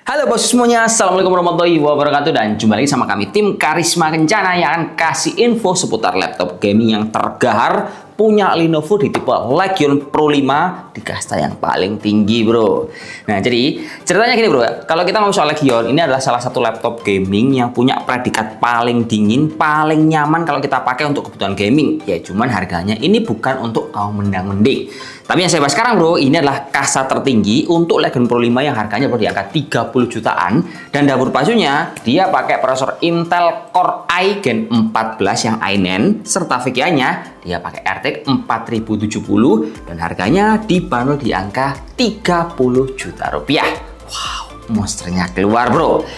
Halo bos semuanya, assalamualaikum warahmatullahi wabarakatuh, dan jumpa lagi sama kami tim Karisma Kencana yang akan kasih info seputar laptop gaming yang tergahar punya Lenovo di tipe Legion Pro 5 di kasta yang paling tinggi bro. Nah jadi ceritanya gini bro, kalau kita ngomong soal Legion, ini adalah salah satu laptop gaming yang punya predikat paling dingin, paling nyaman kalau kita pakai untuk kebutuhan gaming. Ya cuman harganya ini bukan untuk kaum mendang-mending. Tapi yang saya bahas sekarang bro, ini adalah kasta tertinggi untuk Legion Pro 5 yang harganya bro di angka 30 jutaan. Dan dapur basuhnya dia pakai prosesor Intel Core i Gen 14 yang i9, serta VGA-nya dia pakai RTX 4070 dan harganya dibanderol di angka 30 juta rupiah. Wow, monsternya keluar bro.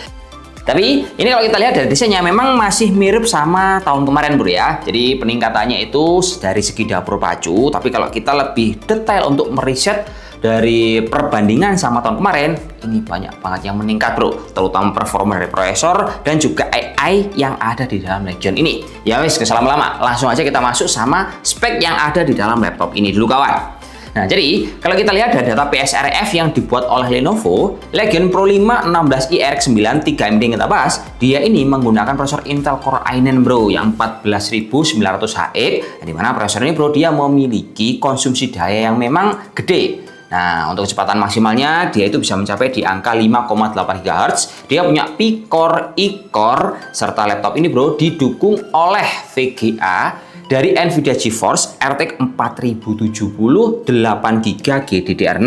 Tapi ini kalau kita lihat dari desainnya memang masih mirip sama tahun kemarin bro ya. Jadi peningkatannya itu dari segi dapur pacu. Tapi kalau kita lebih detail untuk meriset dari perbandingan sama tahun kemarin, ini banyak banget yang meningkat bro. Terutama performa dari prosesor dan juga AI yang ada di dalam Legion ini. Ya wes, gak lama-lama, langsung aja kita masuk sama spek yang ada di dalam laptop ini dulu kawan. Nah, jadi kalau kita lihat dari data PSRF yang dibuat oleh Lenovo, Legion Pro 5 16i RX 9 3MD yang kita bahas, dia ini menggunakan prosesor Intel Core i9 bro yang 14900HX, di mana prosesor ini bro dia memiliki konsumsi daya yang memang gede. Nah, untuk kecepatan maksimalnya dia itu bisa mencapai di angka 5,8 GHz. Dia punya P-Core, E-Core, serta laptop ini bro didukung oleh VGA dari Nvidia GeForce RTX 4070 8GB GDDR6.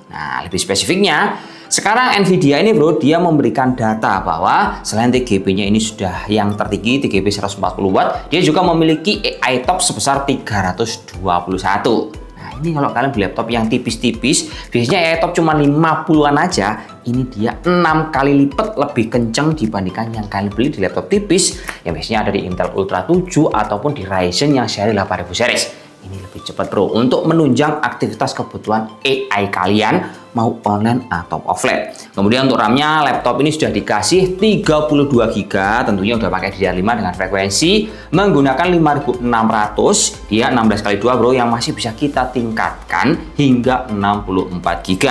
Nah, lebih spesifiknya, sekarang Nvidia ini bro, dia memberikan data bahwa selain TGP-nya ini sudah yang tertinggi, TGP 140 Watt, dia juga memiliki AI top sebesar 321. Ini kalau kalian beli laptop yang tipis-tipis, biasanya AI top cuma 50-an aja, ini dia 6 kali lipat lebih kencang dibandingkan yang kalian beli di laptop tipis yang biasanya ada di Intel Ultra 7 ataupun di Ryzen yang seri 8000 series. Ini lebih cepat bro untuk menunjang aktivitas kebutuhan AI kalian mau online atau offline. Kemudian untuk RAM-nya laptop ini sudah dikasih 32 GB, tentunya udah pakai DDR5 dengan frekuensi menggunakan 5600, dia 16x2 bro yang masih bisa kita tingkatkan hingga 64 GB.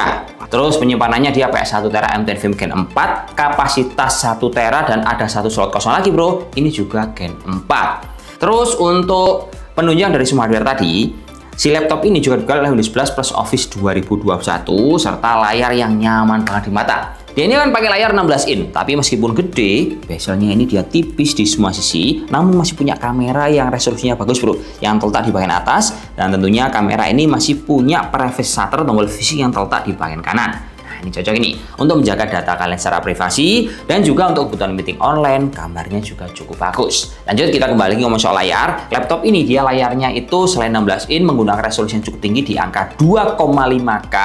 Terus penyimpanannya dia pakai 1 TB M.2 Vim Gen 4, kapasitas 1 TB dan ada satu slot kosong lagi bro, ini juga Gen 4. Terus untuk penunjang dari semua hardware tadi, si laptop ini juga dibekali oleh Windows 11 plus Office 2021 serta layar yang nyaman banget di mata. Dia ini kan pakai layar 16 in, tapi meskipun gede, bezelnya ini dia tipis di semua sisi, namun masih punya kamera yang resolusinya bagus bro, yang terletak di bagian atas, dan tentunya kamera ini masih punya privacy shutter tombol fisik yang terletak di bagian kanan. Ini cocok ini untuk menjaga data kalian secara privasi dan juga untuk kebutuhan meeting online, gambarnya juga cukup bagus. Lanjut kita kembali ngomong soal layar. Laptop ini dia layarnya itu selain 16 in menggunakan resolusi yang cukup tinggi di angka 2,5K,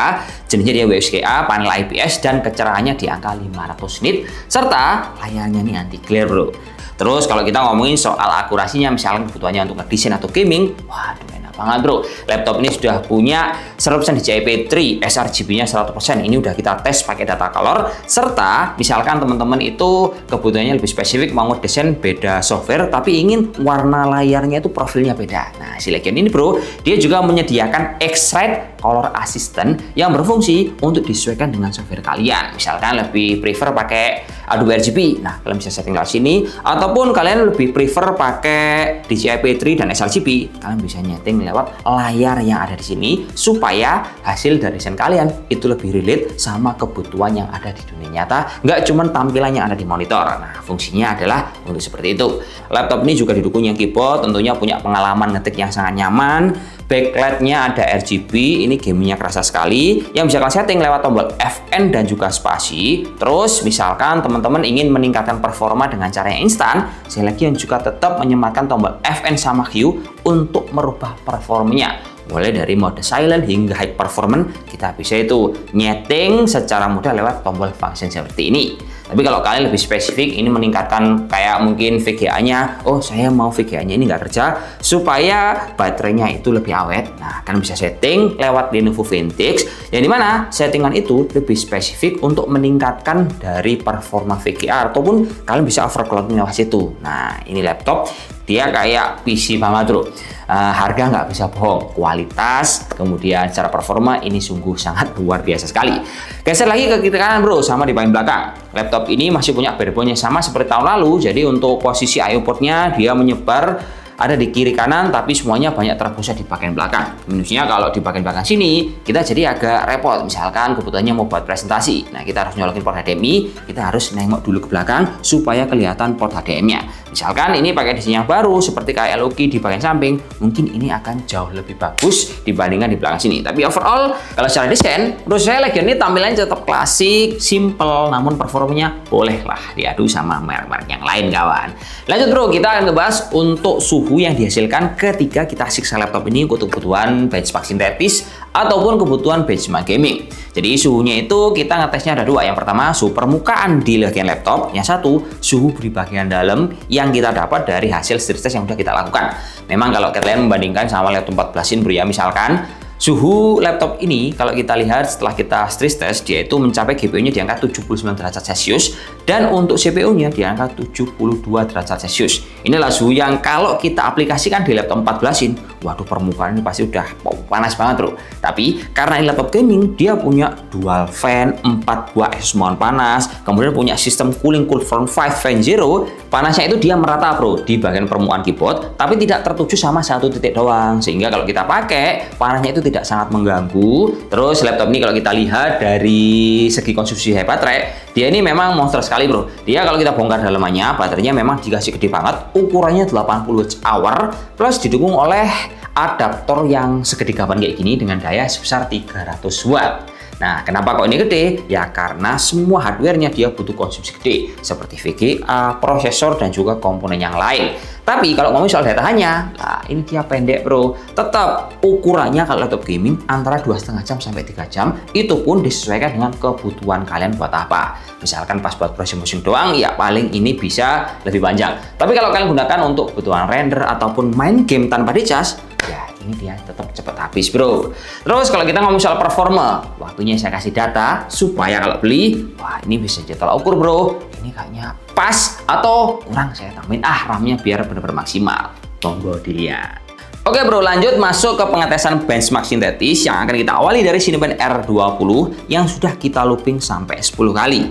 jenisnya dia WXGA, panel IPS dan kecerahannya di angka 500 nit serta layarnya ini anti glare bro. Terus kalau kita ngomongin soal akurasinya, misalnya kebutuhannya untuk ngedesain atau gaming, waduh enak banget bro. Laptop ini sudah punya 100% DCI P3, sRGB-nya 100%. Ini udah kita tes pakai data color. Serta misalkan teman-teman itu kebutuhannya lebih spesifik, mau ngedesain beda software, tapi ingin warna layarnya itu profilnya beda. Nah, si Legion ini bro, dia juga menyediakan X-Rite Color Assistant yang berfungsi untuk disesuaikan dengan software kalian. Misalkan lebih prefer pakai Adobe RGB, nah kalian bisa setting lewat sini. Ataupun kalian lebih prefer pakai DCI P3 dan sRGB, kalian bisa nyeting lewat layar yang ada di sini supaya hasil dari desain kalian itu lebih relate sama kebutuhan yang ada di dunia nyata, nggak cuman tampilan yang ada di monitor. Nah, fungsinya adalah untuk seperti itu. Laptop ini juga didukung yang keyboard, tentunya punya pengalaman ngetik yang sangat nyaman. Backlightnya ada RGB, ini gamingnya kerasa sekali. Yang bisa kalian setting lewat tombol Fn dan juga spasi. Terus misalkan teman-teman ingin meningkatkan performa dengan cara yang instan, Legion juga tetap menyematkan tombol Fn sama Q untuk merubah performanya. Mulai dari mode silent hingga high performance, kita bisa itu nyeting secara mudah lewat tombol function seperti ini. Tapi kalau kalian lebih spesifik, ini meningkatkan kayak mungkin VGA-nya. Oh, saya mau VGA-nya ini nggak kerja supaya baterainya itu lebih awet. Nah, kalian bisa setting lewat Lenovo Vintage, yang dimana settingan itu lebih spesifik untuk meningkatkan dari performa VGA, ataupun kalian bisa overclocking lewat situ. Nah, ini laptop dia kayak PC banget bro. Harga nggak bisa bohong, kualitas kemudian secara performa ini sungguh sangat luar biasa sekali. Geser lagi ke kiri kanan bro, sama di bagian belakang. Laptop ini masih punya barebone sama seperti tahun lalu. Jadi untuk posisi I/O portnya dia menyebar ada di kiri kanan, tapi semuanya banyak terpusat di bagian belakang. Minusnya kalau di bagian belakang sini kita jadi agak repot. Misalkan kebutuhannya mau buat presentasi, nah kita harus nyolokin port HDMI, kita harus nengok dulu ke belakang supaya kelihatan port HDMI-nya. Misalkan ini pakai desain yang baru seperti kayak Loki di bagian samping, mungkin ini akan jauh lebih bagus dibandingkan di belakang sini. Tapi overall kalau secara desain, menurut saya Legion ini tampilannya tetap klasik, simple, namun performanya bolehlah diadu sama merek-merek yang lain kawan. Lanjut bro, kita akan ngebahas untuk suhu yang dihasilkan ketika kita siksa laptop ini untuk kebutuhan benchmark sintetis ataupun kebutuhan benchmark gaming. Jadi suhunya itu kita ngetesnya ada dua. Yang pertama suhu permukaan di bagian laptop, yang satu suhu di bagian dalam yang kita dapat dari hasil stress test yang sudah kita lakukan. Memang kalau kalian membandingkan sama laptop 14 in bro ya, misalkan suhu laptop ini kalau kita lihat setelah kita stress test, dia itu mencapai GPU-nya di angka 79 derajat Celcius dan untuk CPU-nya di angka 72 derajat Celcius. Inilah suhu yang kalau kita aplikasikan di laptop 14 in, waduh permukaan ini pasti udah panas banget bro. Tapi karena ini laptop gaming, dia punya dual fan, 4 buah exhaust panas, kemudian punya sistem cooling CoolFront 5 Fan Zero. Panasnya itu dia merata bro di bagian permukaan keyboard, tapi tidak tertuju sama satu titik doang, sehingga kalau kita pakai panasnya itu tidak sangat mengganggu. Terus laptop ini kalau kita lihat dari segi konsumsi baterai, dia ini memang monster sekali bro. Dia kalau kita bongkar dalamannya, baterainya memang dikasih gede banget, ukurannya 80 Wh plus didukung oleh adaptor yang segede gaban kayak gini dengan daya sebesar 300 watt. Nah, kenapa kok ini gede? Ya karena semua hardware-nya dia butuh konsumsi gede seperti VGA, prosesor, dan juga komponen yang lain. Tapi kalau ngomong soal daya tahannya, nah ini dia pendek bro. Tetap ukurannya kalau laptop gaming antara 2,5 jam sampai 3 jam. Itu pun disesuaikan dengan kebutuhan kalian buat apa. Misalkan pas buat browsing-browsing doang, ya paling ini bisa lebih panjang. Tapi kalau kalian gunakan untuk kebutuhan render ataupun main game tanpa dicas, ya ini dia tetap cepat habis bro. Terus kalau kita ngomong soal performa, waktunya saya kasih data supaya kalau beli, wah ini bisa ditolak ukur bro. Ini kayaknya pas atau kurang, saya tambahin RAM-nya biar benar-benar maksimal. Monggo dilihat. Oke bro, lanjut masuk ke pengetesan benchmark sintetis yang akan kita awali dari Cinebench R20 yang sudah kita looping sampai 10 kali.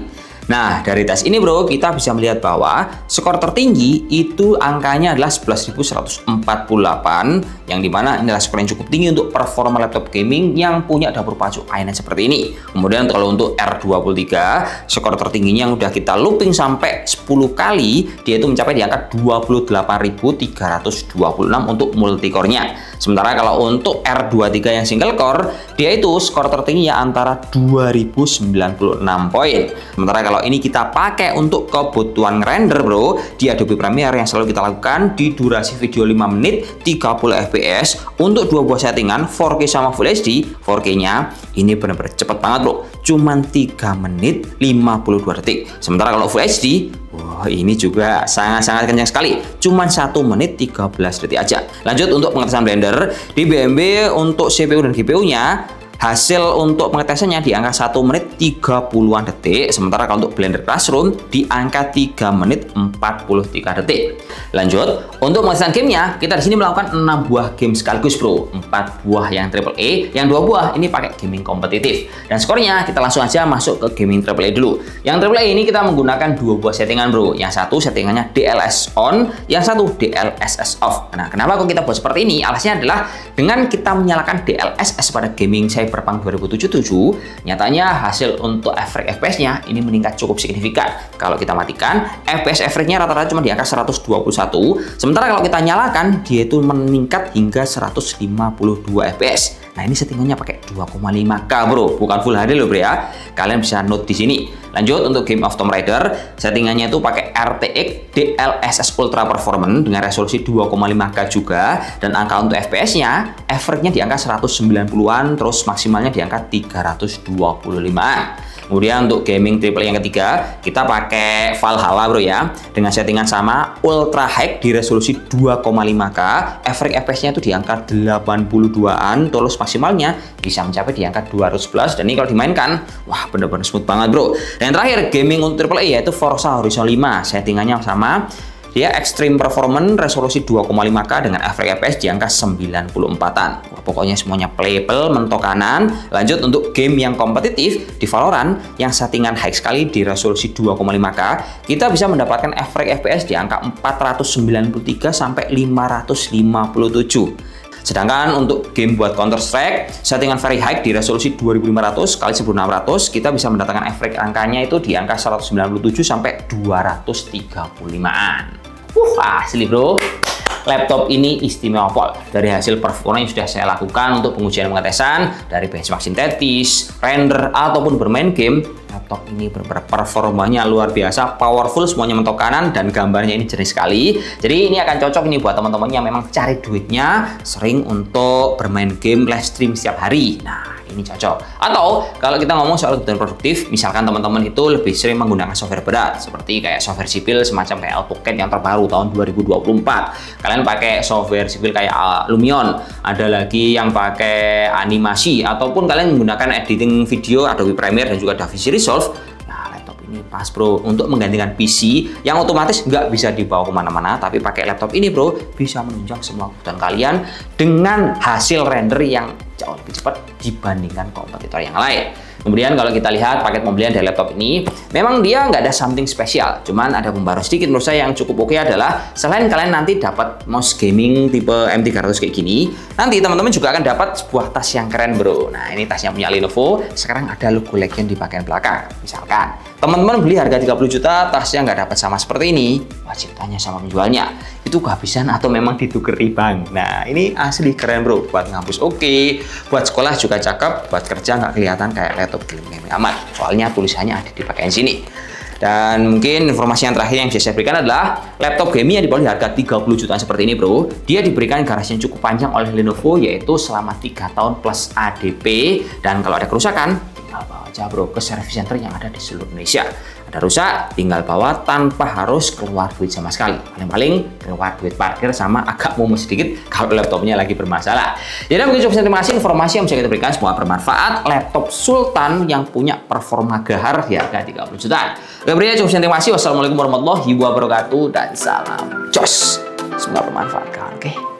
Nah, dari tes ini bro, kita bisa melihat bahwa skor tertinggi itu angkanya adalah 11.148, yang dimana inilah skor yang cukup tinggi untuk performa laptop gaming yang punya dapur pacu i9 seperti ini. Kemudian kalau untuk R23, skor tertingginya yang udah kita looping sampai 10 kali, dia itu mencapai di angka 28.326 untuk multicore-nya. Sementara kalau untuk R23 yang single core, dia itu skor tertingginya antara 2096 poin. Sementara kalau ini kita pakai untuk kebutuhan render bro, di Adobe Premiere yang selalu kita lakukan di durasi video 5 menit 30 fps untuk dua buah settingan 4K sama Full HD. 4K nya ini benar-benar cepet banget bro, cuman 3 menit 52 detik. Sementara kalau Full HD, wah ini juga sangat-sangat kencang sekali, cuman 1 menit 13 detik aja. Lanjut untuk pengetesan Blender di BMB untuk CPU dan GPU nya, hasil untuk pengetesannya di angka 1 menit 30-an detik. Sementara kalau untuk Blender Classroom di angka 3 menit 43 detik. Lanjut, untuk pengetesan gamenya, kita di sini melakukan 6 buah game sekaligus bro. 4 buah yang AAA, yang 2 buah ini pakai gaming kompetitif. Dan skornya kita langsung aja masuk ke gaming AAA dulu. Yang AAA ini kita menggunakan 2 buah settingan bro. Yang satu settingannya DLSS on, yang satu DLSS off. Nah, kenapa kok kita buat seperti ini? Alasannya adalah dengan kita menyalakan DLSS pada gaming Cyberpunk 2077, nyatanya hasil untuk FPS-nya ini meningkat cukup signifikan. Kalau kita matikan, FPS average-nya rata-rata cuma di angka 121, sementara kalau kita nyalakan, dia itu meningkat hingga 152 FPS. Nah, ini settingannya pakai 2,5K bro, bukan Full HD loh bro ya. Kalian bisa note di sini. Lanjut untuk Game of Tomb Raider, settingannya itu pakai RTX DLSS Ultra Performance dengan resolusi 2,5K juga, dan angka untuk FPS-nya average-nya di angka 190-an, terus maksimalnya di angka 325-an. Kemudian untuk gaming triple yang ketiga, kita pakai Valhalla bro ya, dengan settingan sama ultra high di resolusi 2,5K, average FPS-nya itu di angka 82-an, terus maksimalnya bisa mencapai di angka 200+, dan ini kalau dimainkan, wah bener-bener smooth banget bro. Dan yang terakhir gaming untuk triple A yaitu Forza Horizon 5, settingannya sama. Dia Extreme Performance resolusi 2,5K dengan average FPS di angka 94-an. Wah, pokoknya semuanya playable, mentok kanan. Lanjut untuk game yang kompetitif di Valorant yang settingan high sekali di resolusi 2,5K, kita bisa mendapatkan average FPS di angka 493 sampai 557. Sedangkan untuk game buat Counter Strike, settingan very high di resolusi 2500 x 1600, kita bisa mendatangkan efek angkanya itu di angka 197 sampai 235-an. Asli bro. Laptop ini istimewa pol. Dari hasil performa yang sudah saya lakukan untuk pengujian pengetesan, dari benchmark sintetis, render, ataupun bermain game, laptop ini performanya luar biasa, powerful, semuanya mentok kanan, dan gambarnya ini jernih sekali. Jadi ini akan cocok ini buat teman-teman yang memang cari duitnya sering untuk bermain game live stream setiap hari. Nah, ini cocok. Atau kalau kita ngomong soal kebutuhan produktif, misalkan teman-teman itu lebih sering menggunakan software berat seperti kayak software sipil semacam kayak AutoCAD yang terbaru tahun 2024. Kalian pakai software sipil kayak Lumion, ada lagi yang pakai animasi, ataupun kalian menggunakan editing video Adobe Premiere dan juga DaVinci Resolve. Nah, laptop ini pas bro untuk menggantikan PC yang otomatis nggak bisa dibawa kemana-mana, tapi pakai laptop ini bro bisa menunjang semua kebutuhan kalian dengan hasil render yang jauh lebih cepat dibandingkan kompetitor yang lain. Kemudian kalau kita lihat paket pembelian dari laptop ini, memang dia nggak ada something spesial, cuman ada pembaru sedikit menurut saya yang cukup oke adalah selain kalian nanti dapat mouse gaming tipe M300 kayak gini, nanti teman-teman juga akan dapat sebuah tas yang keren bro. Nah ini tasnya punya Lenovo, sekarang ada logo Legend di bagian belakang. Misalkan teman-teman beli harga 30 juta, tasnya nggak dapat sama seperti ini, wajib tanya sama penjualnya, itu kehabisan atau memang ditukar di bank. Nah ini asli keren bro, buat ngampus oke, buat sekolah juga cakep, buat kerja nggak kelihatan kayak laptop gaming amat, soalnya tulisannya ada di bagian sini. Dan mungkin informasi yang terakhir yang bisa saya berikan adalah laptop gaming yang dijual di harga 30 jutaan seperti ini bro, dia diberikan garansi yang cukup panjang oleh Lenovo, yaitu selama 3 tahun plus ADP, dan kalau ada kerusakan tinggal bawa aja bro ke service center yang ada di seluruh Indonesia. Ada rusak tinggal bawa tanpa harus keluar duit sama sekali, paling-paling keluar duit parkir sama agak mumet sedikit kalau laptopnya lagi bermasalah. Jadi mungkin cukup terima kasih informasi yang bisa kita berikan, semoga bermanfaat. Laptop Sultan yang punya performa gahar di harga 30 jutaan. Oke, cukup terima kasih. Wassalamualaikum warahmatullahi wabarakatuh dan salam jos. Semoga bermanfaat kawan. Oke.